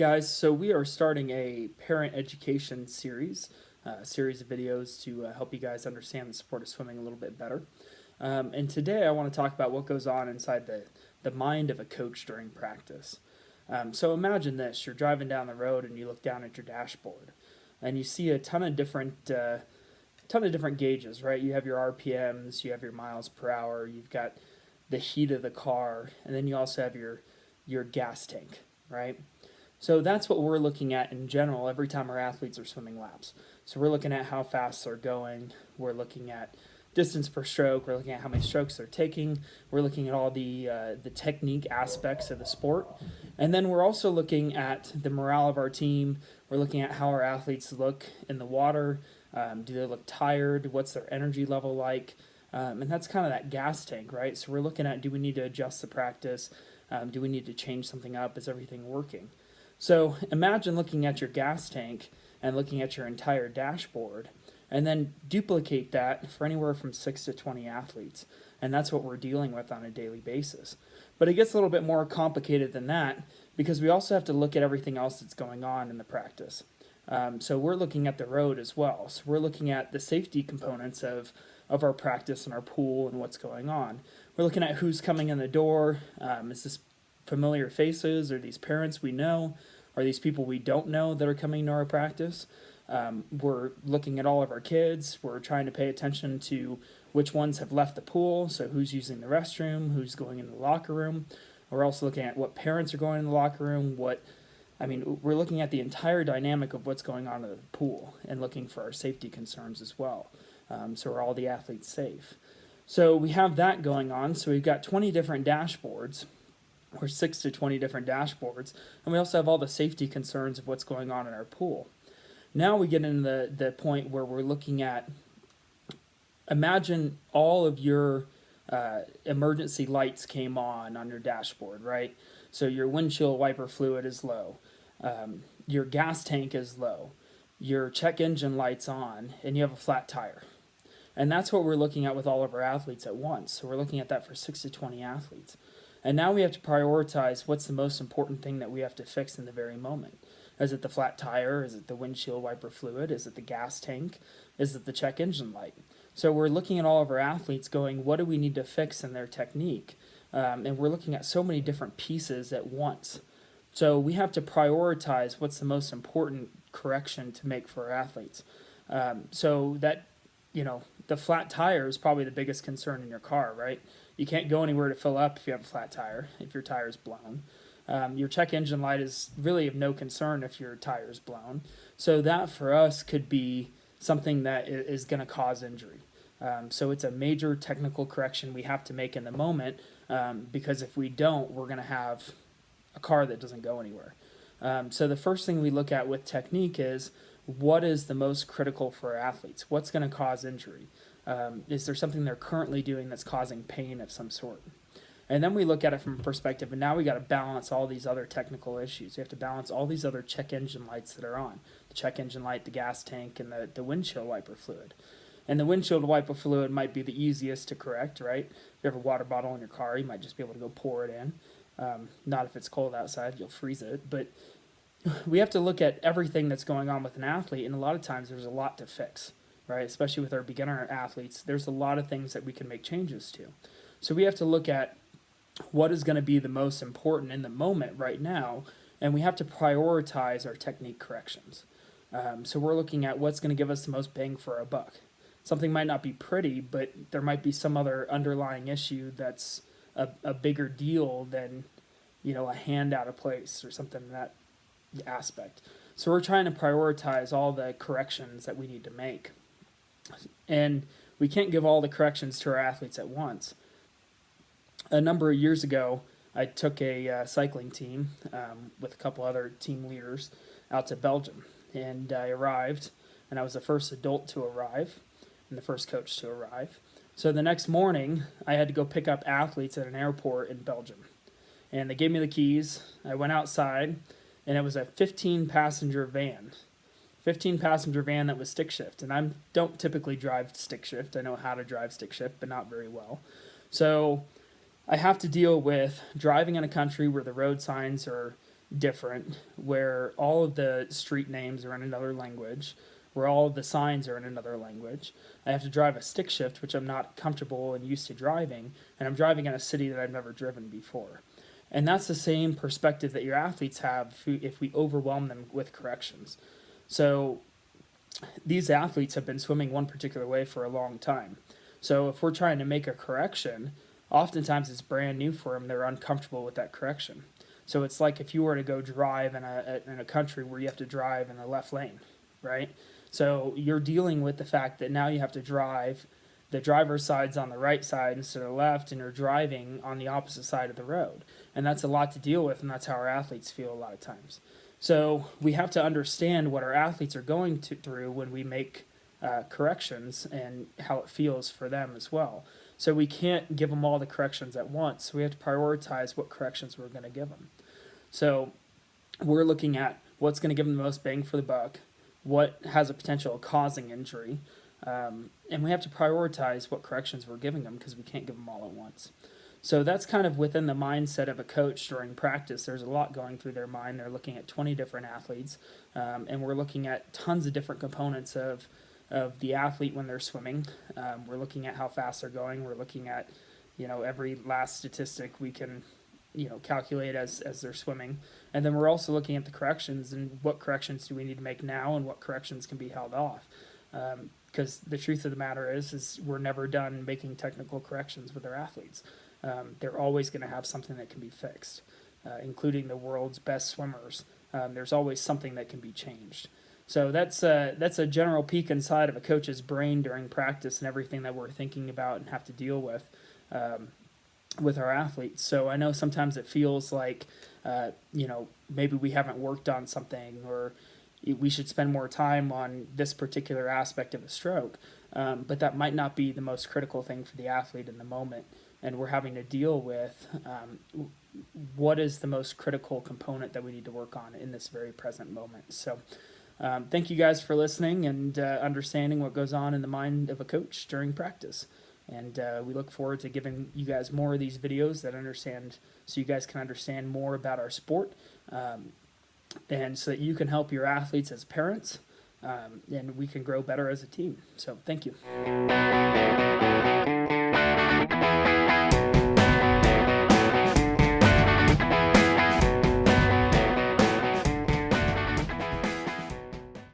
guys, so we are starting a parent education series, a series of videos to help you guys understand the sport of swimming a little bit better. And today I want to talk about what goes on inside the mind of a coach during practice. So imagine this, you're driving down the road and you look down at your dashboard and you see a ton of different gauges, right? You have your RPMs, you have your miles per hour, you've got the heat of the car, and then you also have your gas tank, right? So that's what we're looking at in general every time our athletes are swimming laps. So we're looking at how fast they're going, we're looking at distance per stroke, we're looking at how many strokes they're taking, we're looking at all the technique aspects of the sport, and then we're also looking at the morale of our team. We're looking at how our athletes look in the water. Do they look tired? What's their energy level like? And that's kind of that gas tank, right? So we're looking at, do we need to adjust the practice? Do we need to change something up? Is everything working? So imagine looking at your gas tank and looking at your entire dashboard, and then duplicate that for anywhere from 6 to 20 athletes. And that's what we're dealing with on a daily basis. But it gets a little bit more complicated than that because we also have to look at everything else that's going on in the practice. So we're looking at the road as well. So we're looking at the safety components of our practice and our pool and what's going on. We're looking at who's coming in the door. Is this familiar faces? Are these parents we know? Are these people we don't know that are coming to our practice? We're looking at all of our kids. We're trying to pay attention to which ones have left the pool, so who's using the restroom, who's going in the locker room. We're also looking at what parents are going in the locker room, we're looking at the entire dynamic of what's going on in the pool and looking for our safety concerns as well. So are all the athletes safe? So we have that going on. So we've got 20 different dashboards, or 6 to 20 different dashboards, and we also have all the safety concerns of what's going on in our pool. Now we get into the point where we're looking at, imagine all of your emergency lights came on your dashboard, right? So your windshield wiper fluid is low, your gas tank is low, your check engine light's on, and you have a flat tire. And that's what we're looking at with all of our athletes at once. So we're looking at that for 6 to 20 athletes. And now we have to prioritize what's the most important thing that we have to fix in the very moment. Is it the flat tire? Is it the windshield wiper fluid? Is it the gas tank? Is it the check engine light? So we're looking at all of our athletes going, what do we need to fix in their technique? And we're looking at so many different pieces at once. So we have to prioritize what's the most important correction to make for our athletes. So that, the flat tire is probably the biggest concern in your car, right? You can't go anywhere to fill up if you have a flat tire, if your tire is blown. Your check engine light is really of no concern if your tire is blown. So that for us could be something that is going to cause injury. So it's a major technical correction we have to make in the moment, because if we don't, we're going to have a car that doesn't go anywhere. So the first thing we look at with technique is, what is the most critical for our athletes? What's going to cause injury? Is there something they're currently doing that's causing pain of some sort? And then we look at it from a perspective, and now we got to balance all these other technical issues. You have to balance all these other check engine lights that are on. The check engine light, the gas tank, and the windshield wiper fluid. And the windshield wiper fluid might be the easiest to correct, right? If you have a water bottle in your car, you might just be able to go pour it in. Not if it's cold outside, you'll freeze it. But we have to look at everything that's going on with an athlete, and a lot of times there's a lot to fix, right? Especially with our beginner athletes, there's a lot of things that we can make changes to. So we have to look at what is going to be the most important in the moment right now, and we have to prioritize our technique corrections. So we're looking at what's going to give us the most bang for our buck. Something might not be pretty, but there might be some other underlying issue that's a bigger deal than, a hand out of place or something in that aspect. So we're trying to prioritize all the corrections that we need to make. And we can't give all the corrections to our athletes at once. A number of years ago, I took a cycling team with a couple other team leaders out to Belgium. And I arrived, and I was the first adult to arrive and the first coach to arrive. So the next morning, I had to go pick up athletes at an airport in Belgium. And they gave me the keys. I went outside, and it was a 15-passenger van. 15-passenger van that was stick shift. And I don't typically drive stick shift. I know how to drive stick shift, but not very well. So I have to deal with driving in a country where the road signs are different, where all of the street names are in another language, where all of the signs are in another language. I have to drive a stick shift, which I'm not comfortable and used to driving, and I'm driving in a city that I've never driven before. And that's the same perspective that your athletes have if we overwhelm them with corrections. So these athletes have been swimming one particular way for a long time. So if we're trying to make a correction, oftentimes it's brand new for them. They're uncomfortable with that correction. So it's like if you were to go drive in a country where you have to drive in the left lane, right? So you're dealing with the fact that now you have to drive, the driver's side's on the right side instead of the left, and you're driving on the opposite side of the road. And that's a lot to deal with, and that's how our athletes feel a lot of times. So we have to understand what our athletes are going through when we make corrections and how it feels for them as well. So we can't give them all the corrections at once. We have to prioritize what corrections we're going to give them. So we're looking at what's going to give them the most bang for the buck, what has a potential of causing injury, and we have to prioritize what corrections we're giving them because we can't give them all at once. So that's kind of within the mindset of a coach during practice. There's a lot going through their mind. They're looking at 20 different athletes, and we're looking at tons of different components of the athlete when they're swimming. We're looking at how fast they're going. We're looking at, every last statistic we can, calculate as they're swimming. And then we're also looking at the corrections and what corrections do we need to make now and what corrections can be held off. Because the truth of the matter is we're never done making technical corrections with our athletes. They're always going to have something that can be fixed, including the world's best swimmers. There's always something that can be changed. So that's a general peek inside of a coach's brain during practice and everything that we're thinking about and have to deal with our athletes. So I know sometimes it feels like, maybe we haven't worked on something or we should spend more time on this particular aspect of a stroke, but that might not be the most critical thing for the athlete in the moment. And we're having to deal with what is the most critical component that we need to work on in this very present moment. So thank you guys for listening and understanding what goes on in the mind of a coach during practice. And we look forward to giving you guys more of these videos so you guys can understand more about our sport, and so that you can help your athletes as parents, and we can grow better as a team. So thank you.